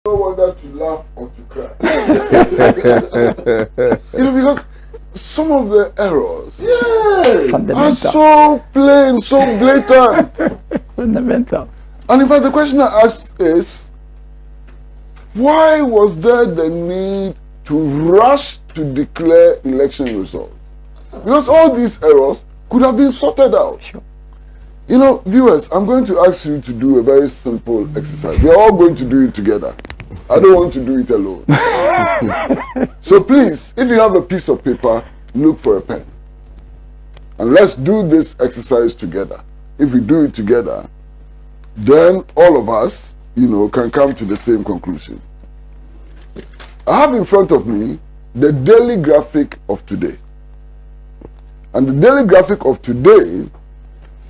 know whether to laugh or to cry. Because some of the errors are so plain, so blatant. Fundamental. And in fact, the question I asked is, why was there the need to rush to declare election results? Because all these errors could have been sorted out. Sure. Viewers, I'm going to ask you to do a very simple exercise. We're all going to do it together. I don't want to do it alone. So please, if you have a piece of paper, look for a pen. And let's do this exercise together. If we do it together, then all of us, can come to the same conclusion. I have in front of me the daily graphic of today. And the daily graphic of today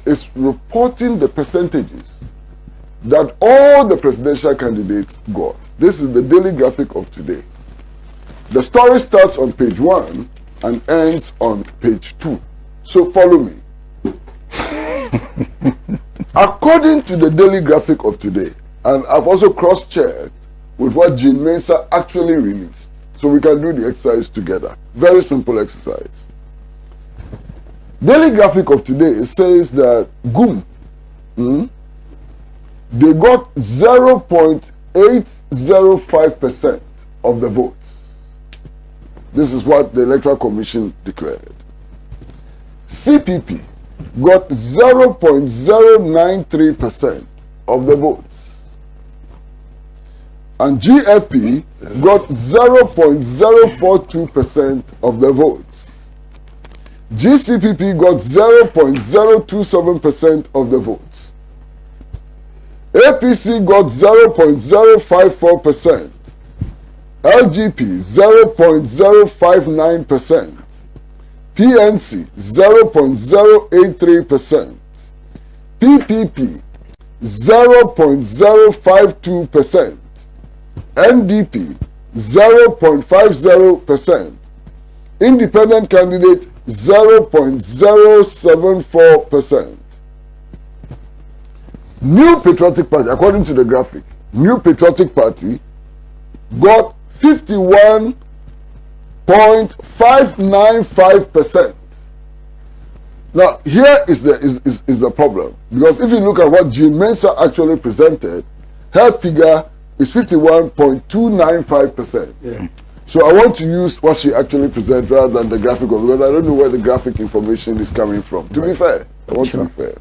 is reporting the percentages that all the presidential candidates got. This is the daily graphic of today. The story starts on page 1 and ends on page 2. So follow me. According to the daily graphic of today, and I've also cross-checked with what Jean Mensa actually released, so we can do the exercise together. Very simple exercise. Daily graphic of today says that GUM, they got 0.805% of the votes. This is what the Electoral Commission declared. CPP got 0.093% of the votes. And GFP got 0.042% of the votes. GCPP got 0.027% of the votes. APC got 0.054%. LGP 0.059%. PNC 0.083%. PPP 0.052%. NDP 0.50%. Independent candidate 0.074%. New Patriotic Party, according to the graphic, New Patriotic Party got 51.595%. Now, here is the problem. Because if you look at what Jean Mensa actually presented, her figure is 51.295%. Yeah. So I want to use what she actually presented rather than the graphic, because I don't know where the graphic information is coming from. To be fair, I want to be fair.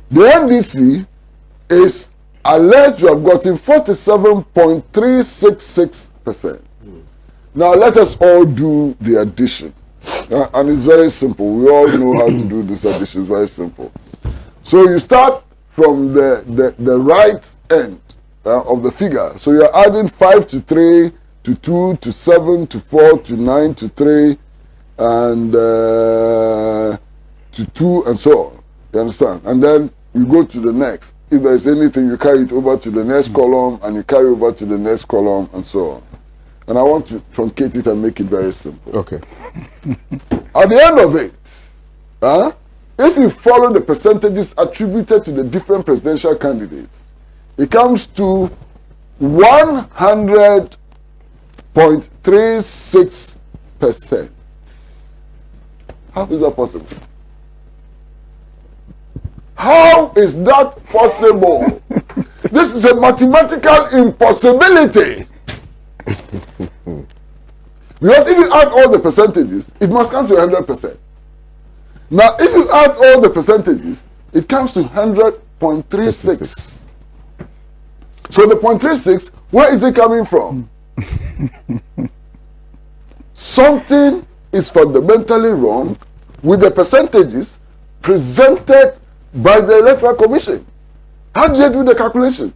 The NDC is alleged to have gotten 47.366%. Now let us all do the addition. And it's very simple. We all know how to do this addition. It's very simple. So you start from the right end of the figure. So you're adding 5 to 3 to 2 to 7 to 4 to 9 to 3 and to 2 and so on. You understand? And then you go to the next. If there is anything, you carry it over to the next column, and you carry over to the next column, and so on. And I want to truncate it and make it very simple. Okay. At the end of it, if you follow the percentages attributed to the different presidential candidates, it comes to 100.36%. How is that possible? How is that possible? This is a mathematical impossibility. Because if you add all the percentages, it must come to 100%. Now, if you add all the percentages, it comes to 100.36. So the 0.36, where is it coming from? Something is fundamentally wrong with the percentages presented by the Electoral Commission. How do they do the calculation?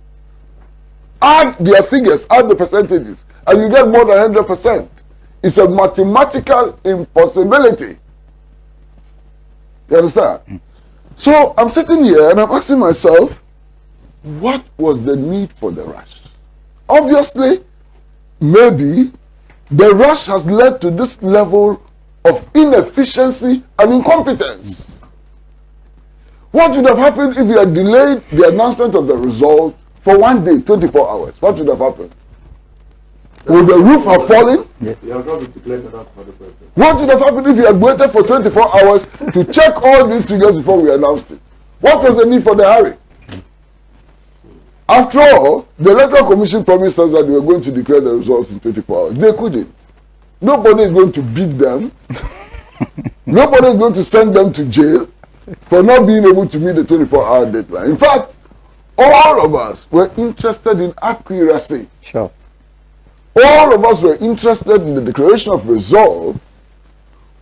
Add their figures, add the percentages, and you get more than 100%. It's a mathematical impossibility. You understand? So I'm sitting here and I'm asking myself, what was the need for the rush? Obviously, maybe the rush has led to this level of inefficiency and incompetence. What would have happened if you had delayed the announcement of the result for one day, 24 hours, what would have happened? Would the roof have fallen? Yes. You have not been declared enough for the president. What would have happened if you had waited for 24 hours to check all these figures before we announced it? What was the need for the hurry? After all, the Electoral Commission promised us that they were going to declare the results in 24 hours. They couldn't. Nobody is going to beat them. Nobody is going to send them to jail for not being able to meet the 24-hour deadline. In fact, all of us were interested in accuracy. Sure. All of us were interested in the declaration of results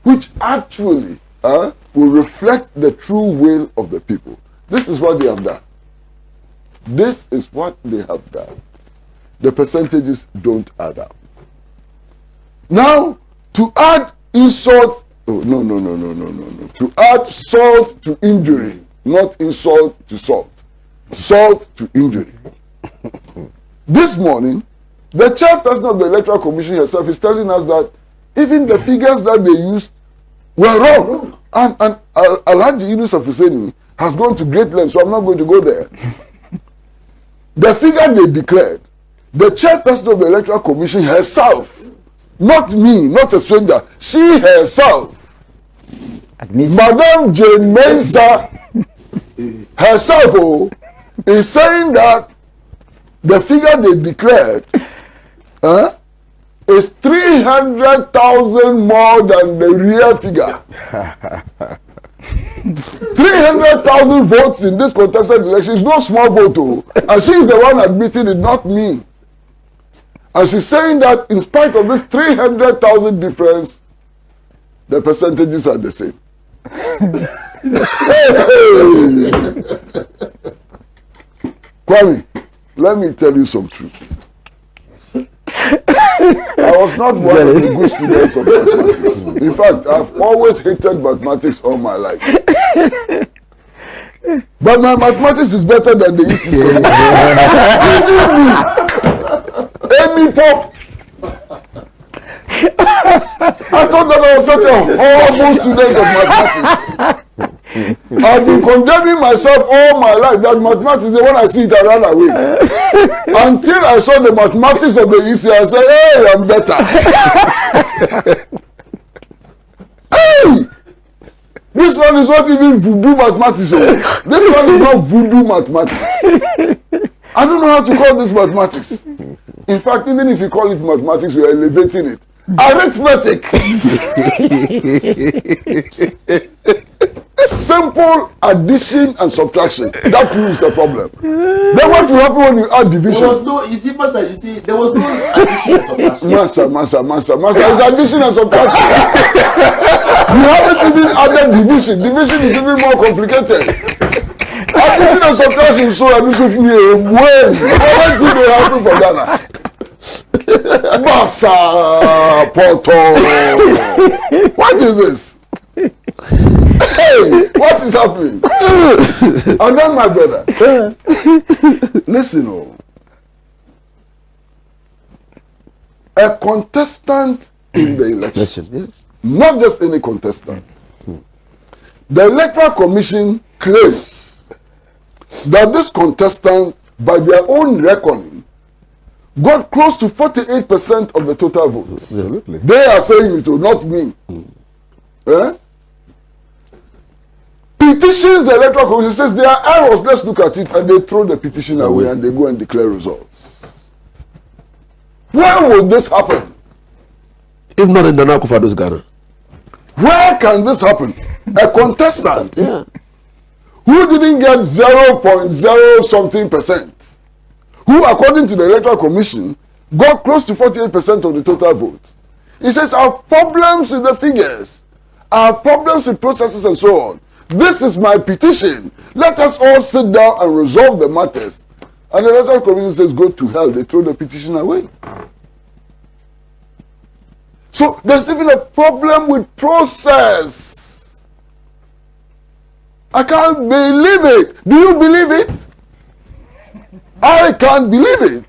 which actually will reflect the true will of the people. This is what they have done. This is what they have done. The percentages don't add up. Now, to add insult, to add salt to injury, not insult to salt. Salt to injury. This morning, the chairperson of the Electoral Commission herself is telling us that even the figures that they used were wrong. And Alhaji Yunus Hussaini has gone to great lengths, so I'm not going to go there. The figure they declared, the chairperson of the Electoral Commission herself, not me, not a stranger, she herself, Madam Jane Mensah herself, is saying that the figure they declared is 300,000 more than the real figure. 300,000 votes in this contested election is no small vote, and she is the one admitting it, not me. And she's saying that in spite of this 300,000 difference, the percentages are the same. Kwame, let me tell you some truth. I was not one of the good students of mathematics. In fact, I've always hated mathematics all my life. But my mathematics is better than the system. Amy Pop. I thought that I was such a horrible student of mathematics. I've been condemning myself all my life that mathematics, when I see it, I run away. Until I saw the mathematics of the EC, I said, hey, I'm better. Hey! This one is not even voodoo mathematics. This one is not voodoo mathematics. I don't know how to call this mathematics. In fact, even if you call it mathematics, we are elevating it. Arithmetic. Simple addition and subtraction. That too is a problem. Then what will happen when you add division? There was no, you see, Master, there was no addition and subtraction. Master, it's addition and subtraction. You haven't even added division. Division is even more complicated. Addition and subtraction is so abusive to me. What do they happen for Ghana? Massa Poto. What is this? Hey, what is happening? And then my brother, listen, a contestant in the election, not just any contestant. The Electoral Commission claims that this contestant, by their own reckoning, got close to 48% of the total votes. Absolutely. They are saying it, not me. Petitions the Electoral Commission, says there are errors, let's look at it, and they throw the petition away and they go and declare results. Where will this happen? If not in the Nakufado's Ghana. Where can this happen? A contestant who didn't get 0.0 something percent, who according to the Electoral Commission got close to 48% of the total vote. He says our problems with the figures, our problems with processes and so on. This is my petition. Let us all sit down and resolve the matters. And the Electoral Commission says go to hell. They throw the petition away. So there's even a problem with process. I can't believe it. Do you believe it? I can't believe it.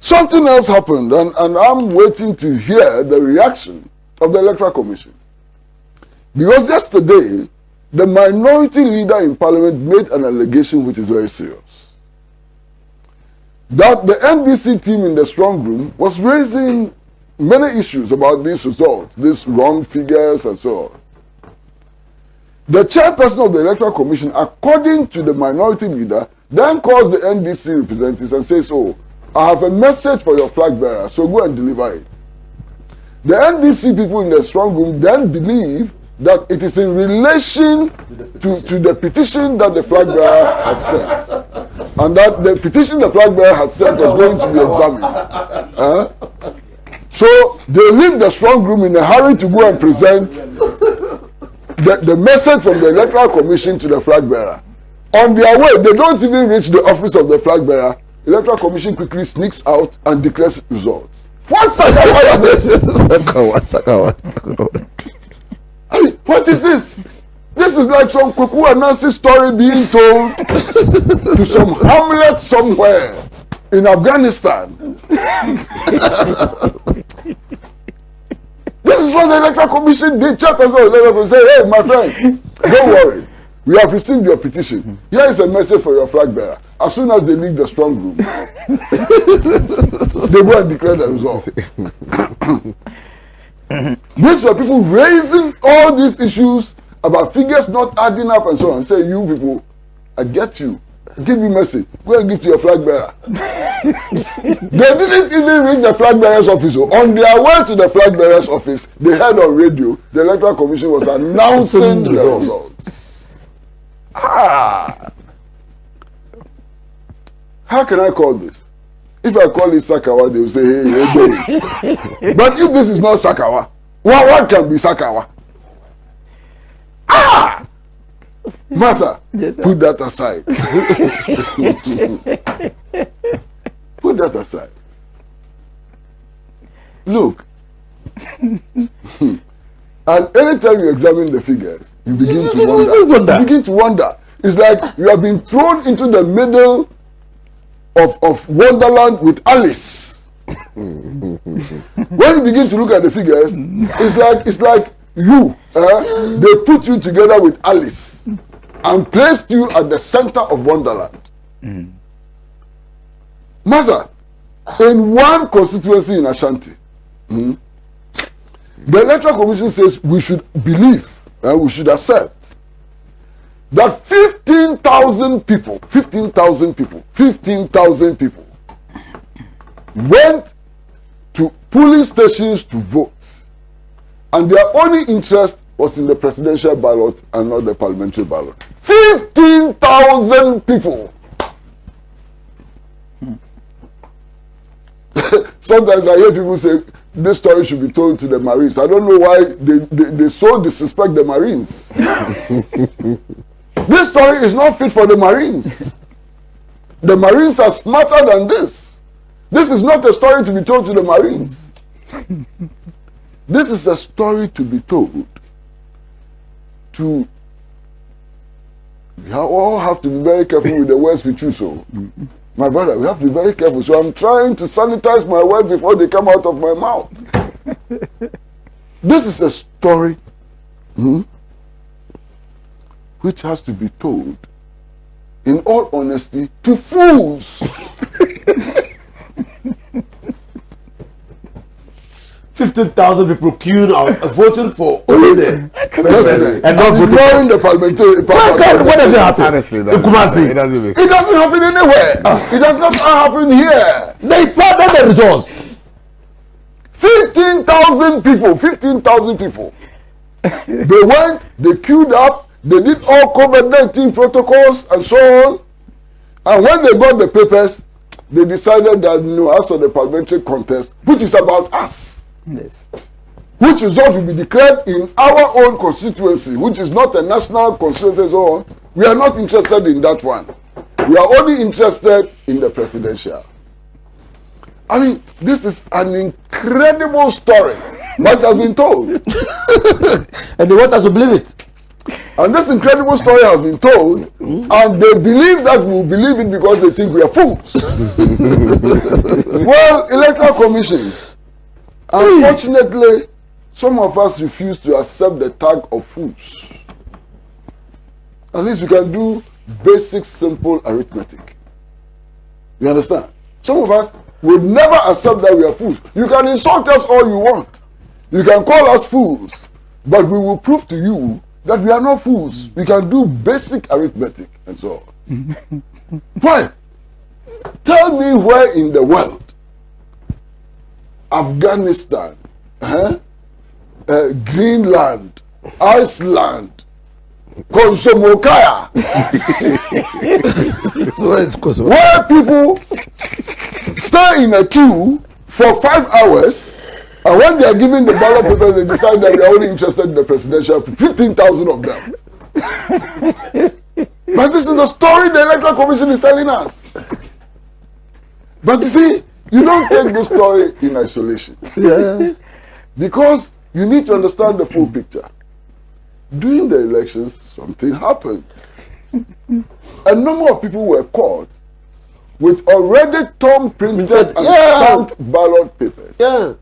Something else happened, and I'm waiting to hear the reaction of the Electoral Commission. Because yesterday, the minority leader in Parliament made an allegation which is very serious. that the NDC team in the strong room was raising many issues about these results, these wrong figures and so on. The chairperson of the Electoral Commission, according to the minority leader, then calls the NDC representatives and says, oh, I have a message for your flag bearer, so go and deliver it. The NDC people in the strong room then believe that it is in relation to the petition that the flag bearer had sent. And that the petition the flag bearer had sent was going to be examined. So they leave the strong room in a hurry to go and present the message from the Electoral Commission to the flag bearer. On their way, they don't even reach the office of the flag bearer. The Electoral Commission quickly sneaks out and declares results. What Sakawa is this? What is this? This is like some Kuku and Nancy story being told to some hamlet somewhere in Afghanistan. This is what the Electoral Commission did. Chairperson of the Electoral Commission say, hey, my friend, don't worry. We have received your petition. Here is a message for your flag bearer. As soon as they leave the strong room, they go and declare the result. These were people raising all these issues about figures not adding up and so on. Say, you people, I get you. Give me message. Go and give to your flag bearer. They didn't even reach the flag bearer's office. So on their way to the flag bearer's office, they heard on radio the Electoral Commission was announcing the results. How can I call this? If I call it Sakawa, they will say, hey. But if this is not Sakawa, what can be Sakawa? Massa, yes, put that aside. Put that aside. Look, and anytime you examine the figures, you begin to wonder. You begin to wonder. It's like you have been thrown into the middle of Wonderland with Alice. When you begin to look at the figures, it's like you. They put you together with Alice and placed you at the center of Wonderland. Massa, in one constituency in Ashanti, the Electoral Commission says we should believe, we should accept that 15,000 people went to polling stations to vote, and their only interest was in the presidential ballot and not the parliamentary ballot. 15,000 people. Sometimes I hear people say this story should be told to the Marines. I don't know why they so disrespect the Marines. This story is not fit for the Marines. The Marines are smarter than this. This is not a story to be told to the Marines. This is a story to be told to... We all have to be very careful with the words we choose. So, my brother, we have to be very careful. So I'm trying to sanitize my words before they come out of my mouth. This is a story which has to be told, in all honesty, to fools. 15,000 people queued out, voting for Olede. And not ignoring the parliamentary. What does it happen? Honestly, it doesn't happen anywhere. It does not happen here. They planted the results. 15,000 people. They went, they queued up, they did all COVID-19 protocols and so on. And when they got the papers, they decided that, as for the parliamentary contest, which is about us, yes, which result will be declared in our own constituency, which is not a national constituency and so on, we are not interested in that one. We are only interested in the presidential. I mean, this is an incredible story that has been told. And they want us to believe it. And this incredible story has been told, and they believe that we will believe it because they think we are fools. Well, Electoral Commission, unfortunately, some of us refuse to accept the tag of fools. At least we can do basic, simple arithmetic. You understand? Some of us will never accept that we are fools. You can insult us all you want. You can call us fools. But we will prove to you that we are not fools. We can do basic arithmetic and so on. Why? Tell me where in the world Afghanistan, Greenland, Iceland, Konsomokaya, where people stay in a queue for 5 hours, and when they are given the ballot papers, they decide that they are only interested in the presidential, 15,000 of them. But this is the story the Electoral Commission is telling us. But you see, you don't take this story in isolation. Yeah. Because you need to understand the full picture. During the elections, something happened. A number of people were caught with already printed and stamped ballot papers. Yeah.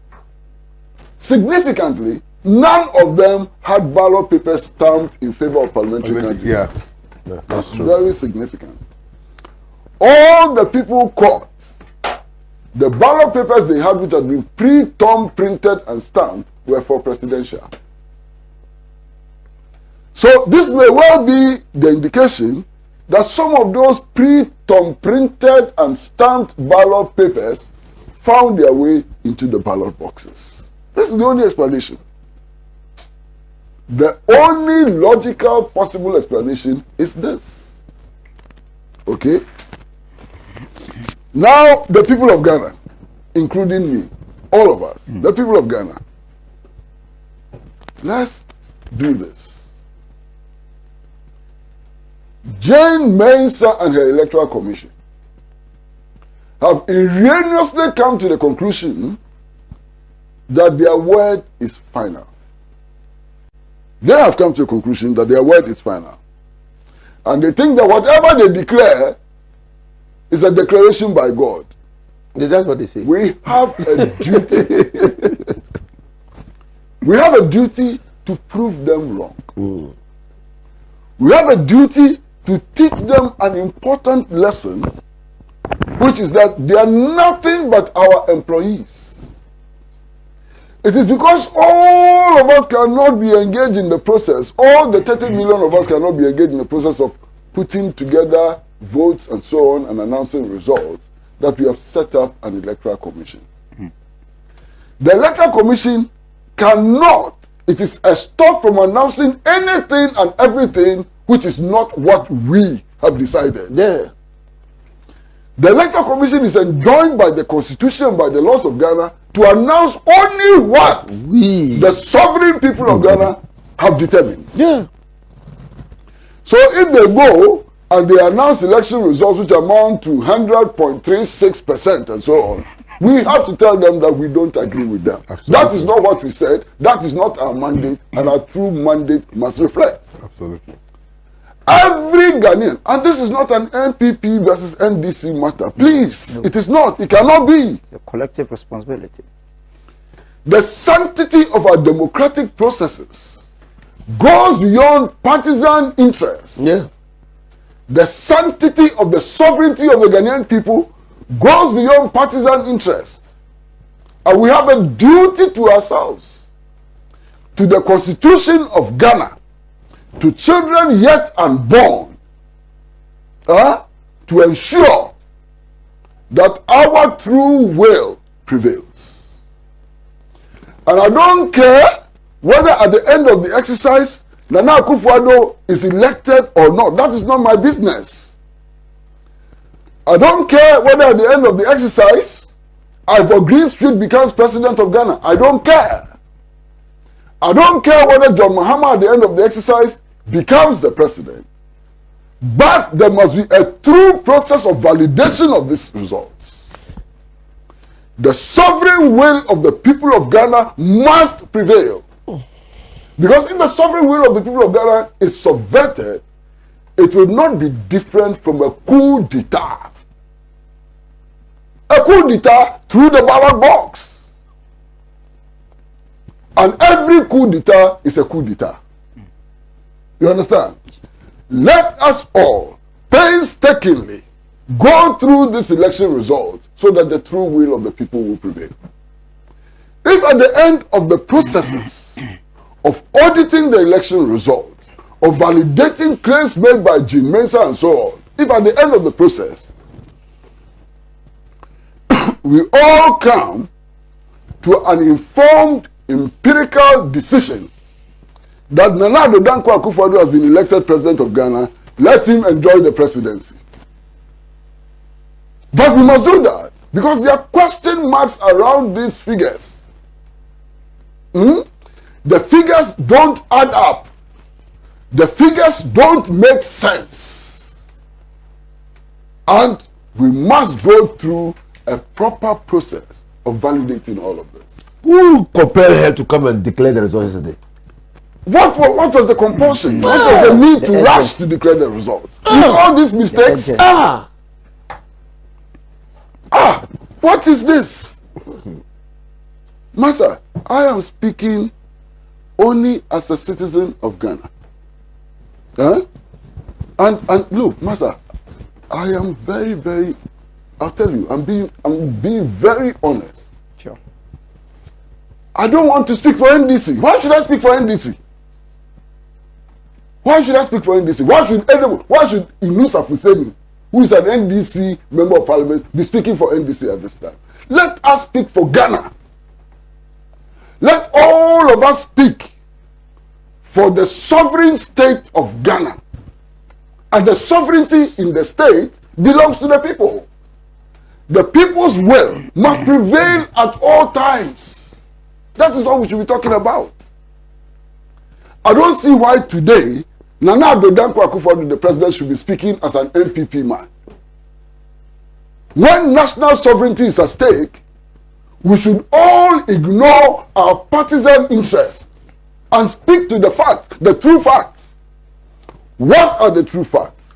Significantly, none of them had ballot papers stamped in favor of parliamentary candidates. Yes. Yeah, that's true. Very significant. All the people caught, the ballot papers they had which had been pre-thumb printed and stamped were for presidential. So this may well be the indication that some of those pre-thumb printed and stamped ballot papers found their way into the ballot boxes. This is the only explanation. The only logical possible explanation is this. Okay? Now, the people of Ghana, including me, all of us, the people of Ghana, let's do this. Jane Mensah and her Electoral Commission have erroneously come to the conclusion that their word is final. They have come to a conclusion that their word is final. And they think that whatever they declare is a declaration by God. That's what they say. We have a duty. We have a duty to prove them wrong. We have a duty to teach them an important lesson, which is that they are nothing but our employees. It is because all of us cannot be engaged in the process, all the 30 million of us cannot be engaged in the process of putting together votes and so on and announcing results, that we have set up an Electoral Commission. The Electoral Commission cannot, it is a stop from announcing anything and everything which is not what we have decided. Yeah. The Electoral Commission is enjoined by the Constitution and by the laws of Ghana to announce only what the sovereign people of Ghana have determined. Yeah. So if they go and they announce election results which amount to 100.36% and so on, we have to tell them that we don't agree with them. Absolutely. That is not what we said. That is not our mandate, and our true mandate must reflect. Absolutely. Every Ghanaian, and this is not an NPP versus NDC matter. Please, it is not. It cannot be. The collective responsibility. The sanctity of our democratic processes goes beyond partisan interests. Yeah. The sanctity of the sovereignty of the Ghanaian people goes beyond partisan interests. And we have a duty to ourselves, to the Constitution of Ghana, to children yet unborn, to ensure that our true will prevails. And I don't care whether at the end of the exercise Nana Akufo-Addo is elected or not. That is not my business. I don't care whether at the end of the exercise Ivor Greenstreet becomes president of Ghana. I don't care. I don't care whether John Mahama at the end of the exercise becomes the president. But there must be a true process of validation of these results. The sovereign will of the people of Ghana must prevail. Because if the sovereign will of the people of Ghana is subverted, it will not be different from a coup d'etat. A coup d'etat through the ballot box. And every coup d'etat is a coup d'etat. You understand? Let us all painstakingly go through this election result so that the true will of the people will prevail. If at the end of the processes of auditing the election results, of validating claims made by Jean Mensa and so on, if at the end of the process, we all come to an informed, empirical decision that Nana Addo Dankwa Akufo-Addo has been elected president of Ghana, let him enjoy the presidency. But we must do that because there are question marks around these figures. The figures don't add up. The figures don't make sense. And we must go through a proper process of validating all of this. Who compelled her to come and declare the results yesterday? What was the compulsion? What was the need to rush to declare the results? With all these mistakes? What is this? Master, I am speaking only as a citizen of Ghana. And look, Master, I am very, very, I'll tell you, I'm being very honest. Sure. I don't want to speak for NDC. Why should I speak for NDC? Why should I speak for NDC? Why should Inus Afuseni, who is an NDC member of parliament, be speaking for NDC at this time? Let us speak for Ghana. Let all of us speak for the sovereign state of Ghana. And the sovereignty in the state belongs to the people. The people's will must prevail at all times. That is what we should be talking about. I don't see why today Nana Addo Dankwa Akufo-Addo, the president, should be speaking as an NPP man. When national sovereignty is at stake, we should all ignore our partisan interests and speak to the facts, the true facts. What are the true facts?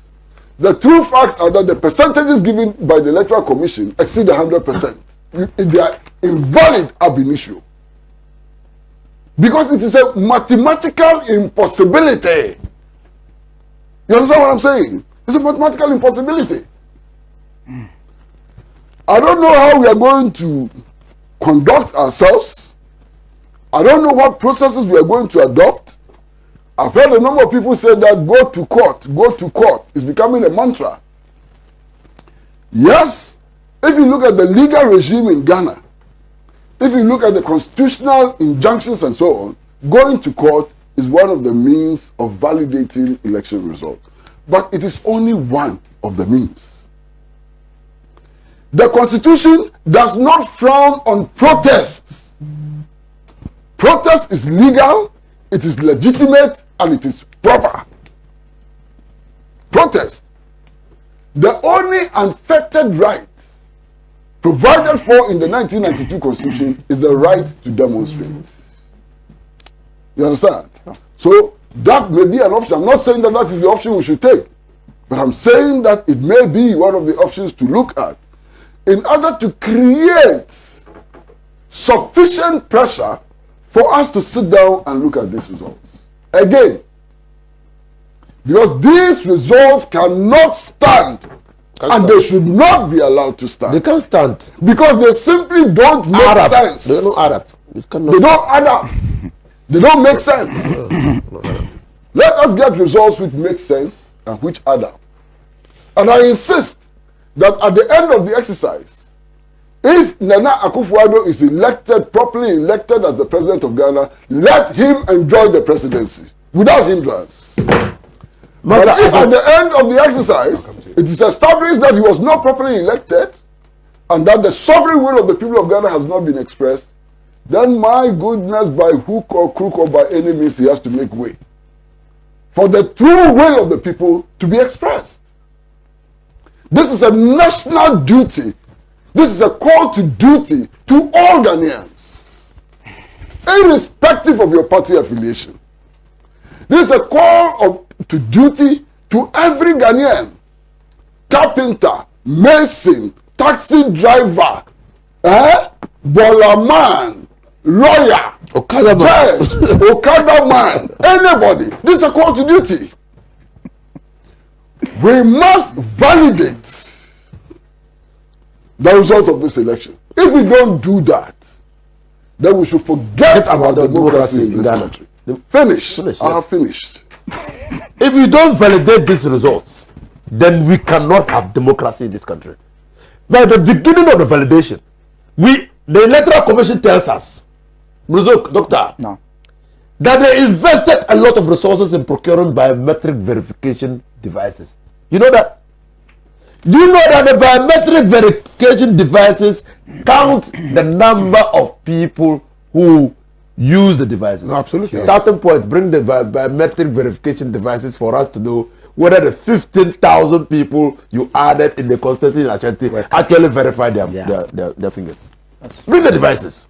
The true facts are that the percentages given by the Electoral Commission exceed 100%. They are invalid ab initio. Because it is a mathematical impossibility. You understand what I'm saying? It's a mathematical impossibility. I don't know how we are going to conduct ourselves. I don't know what processes we are going to adopt. I've heard a number of people say that go to court is becoming a mantra. Yes, if you look at the legal regime in Ghana, if you look at the constitutional injunctions and so on, going to court is one of the means of validating election results. But it is only one of the means. The Constitution does not frown on protests. Protest is legal, it is legitimate, and it is proper. Protest. The only unfettered right provided for in the 1992 Constitution is the right to demonstrate. You understand? So that may be an option. I'm not saying that that is the option we should take, but I'm saying that it may be one of the options to look at in order to create sufficient pressure for us to sit down and look at these results. Again, because these results cannot stand, and they should not be allowed to stand. They can't stand. Because they simply don't make sense. They don't add up. They don't add up. They don't make sense. Let us get results which make sense and which add up. And I insist that at the end of the exercise, if Nana Akufo-Addo is elected, properly elected as the president of Ghana, let him enjoy the presidency without hindrance. But if at the end of the exercise, it is established that he was not properly elected and that the sovereign will of the people of Ghana has not been expressed, then my goodness, by hook or crook or by any means, he has to make way for the true will of the people to be expressed. This is a national duty. This is a call to duty to all Ghanaians, irrespective of your party affiliation. This is a call to duty to every Ghanaian, carpenter, mason, taxi driver, bowlerman, lawyer, Okada man, judge, Okada man, anybody. This is a call to duty. We must validate the results of this election. If we don't do that, then we should forget about the democracy in this country. Finish. I have finished. If you don't validate these results, then we cannot have democracy in this country. By the beginning of the validation, the Electoral Commission tells us, Doctor, No. that they invested a lot of resources in procuring biometric verification devices. You know that? Do you know that the biometric verification devices count the number of people who use the devices? No, absolutely. Starting point, bring the biometric verification devices for us to know whether the 15,000 people you added in the constituency in Ashanti actually verified their fingers. Bring the devices.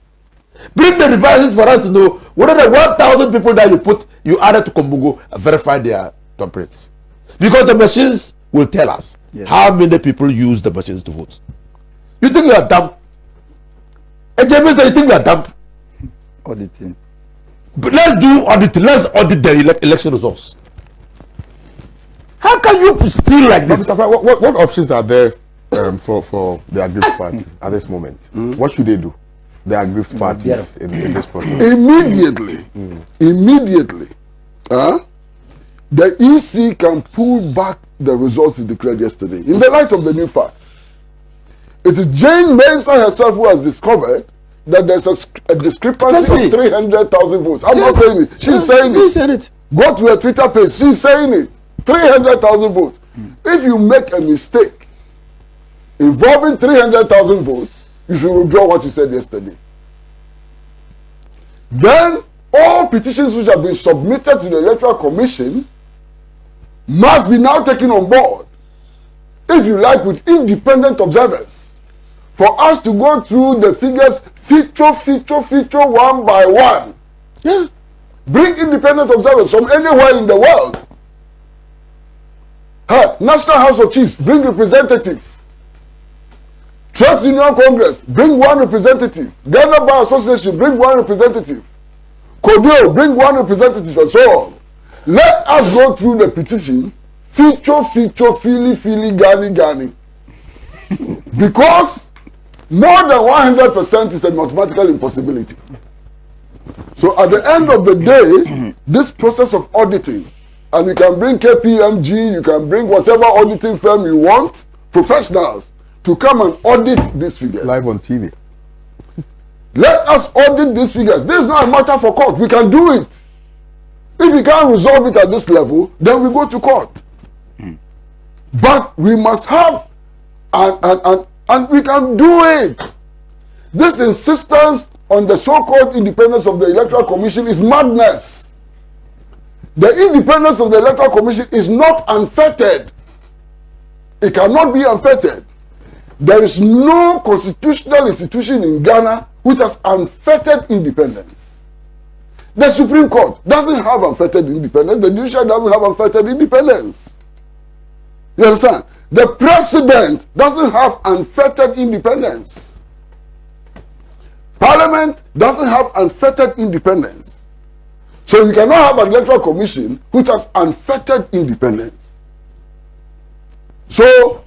Bring the devices for us to know whether the 1,000 people that you added to Kombugo verified their thumbprints. Because the machines will tell us how many people use the machines to vote. You think we are dumb? And James, you think we are dumb? Auditing. But let's do auditing. Let's audit the election results. How can you steal like this? What options are there for the aggrieved party at this moment? What should they do? The aggrieved parties in this process. Immediately, the EC can pull back the results he declared yesterday. In the light of the new facts, it is Jane Mensah herself who has discovered that there's a discrepancy of 300,000 votes. I'm not saying it. She's saying it. Go to her Twitter page. She's saying it. 300,000 votes. If you make a mistake involving 300,000 votes, you should withdraw what you said yesterday. Then all petitions which have been submitted to the Electoral Commission must be now taken on board, if you like, with independent observers, for us to go through the figures feature one by one. Yeah. Bring independent observers from anywhere in the world. National House of Chiefs, bring representative. Trust Union Congress, bring one representative. Ghana Bar Association, bring one representative. Kodeo, bring one representative, and so on. Let us go through the petition, feature, fili, gani. Because more than 100% is a mathematical impossibility. So at the end of the day, this process of auditing, and you can bring KPMG, you can bring whatever auditing firm you want, professionals, to come and audit these figures. Live on TV. Let us audit these figures. This is not a matter for court. We can do it. If we can't resolve it at this level, then we go to court. But we must have, and we can do it. This insistence on the so-called independence of the Electoral Commission is madness. The independence of the Electoral Commission is not unfettered. It cannot be unfettered. There is no constitutional institution in Ghana which has unfettered independence. The Supreme Court doesn't have unfettered independence. The judiciary doesn't have unfettered independence. You understand? The president doesn't have unfettered independence. Parliament doesn't have unfettered independence. So you cannot have an electoral commission which has unfettered independence. So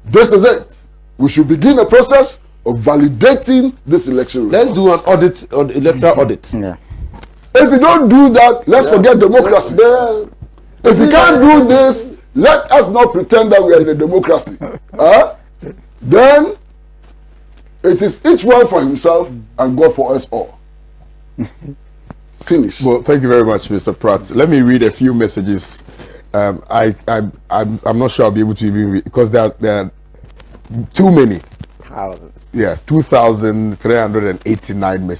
this is it. We should begin a process of validating this election result. Let's do an audit, on electoral audit. Yeah. If we don't do that, let's forget democracy. If we can't do this, let us not pretend that we are in a democracy. Then it is each one for himself and God for us all. Finish. Well, thank you very much, Mr. Pratt. Let me read a few messages. I'm not sure I'll be able to even read because there are too many. Thousands. Yeah, 2,389 messages.